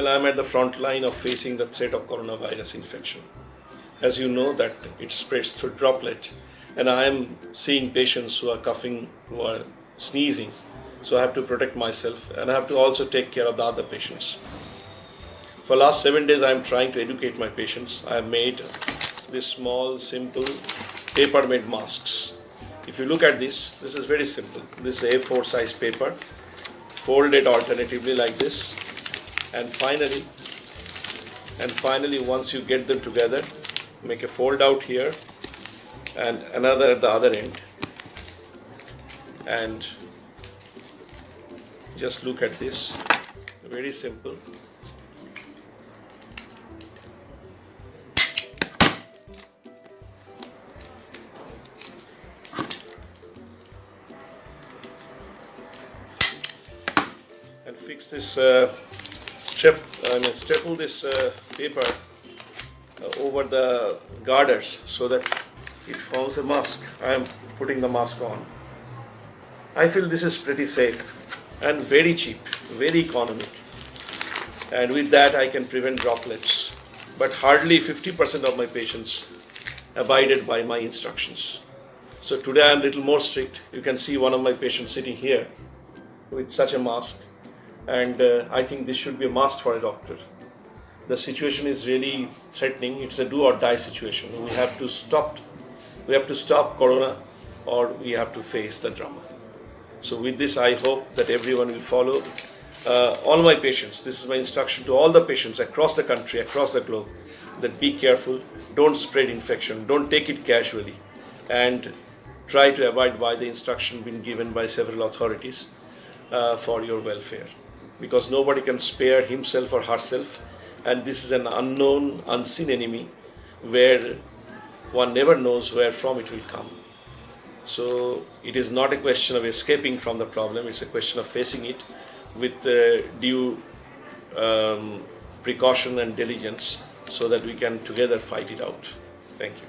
Well, I'm at the front line of facing the threat of coronavirus infection. As you know that it spreads through droplet, and I am seeing patients who are coughing, who are sneezing. So I have to protect myself and I have to also take care of the other patients. For last 7 days, I am trying to educate my patients. I have made this small, simple, paper-made masks. If you look at this is very simple. This is A4 size paper, fold it alternatively like this, and finally, once you get them together, make a fold out here and another at the other end, and just look at this. Very simple. And fix this staple this paper over the girders so that it forms a mask. I am putting the mask on. I feel this is pretty safe and very cheap, very economic. And with that I can prevent droplets. But hardly 50% of my patients abided by my instructions. So today I am a little more strict. You can see one of my patients sitting here with such a mask. And I think this should be a must for a doctor. The situation is really threatening. It's a do or die situation. We have to stop corona, or we have to face the drama. So with this, I hope that everyone will follow. All my patients, this is my instruction to all the patients across the country, across the globe, that be careful, don't spread infection, don't take it casually, and try to abide by the instruction being given by several authorities for your welfare. Because nobody can spare himself or herself, and this is an unknown, unseen enemy where one never knows where from it will come. So it is not a question of escaping from the problem, it's a question of facing it with due precaution and diligence so that we can together fight it out. Thank you.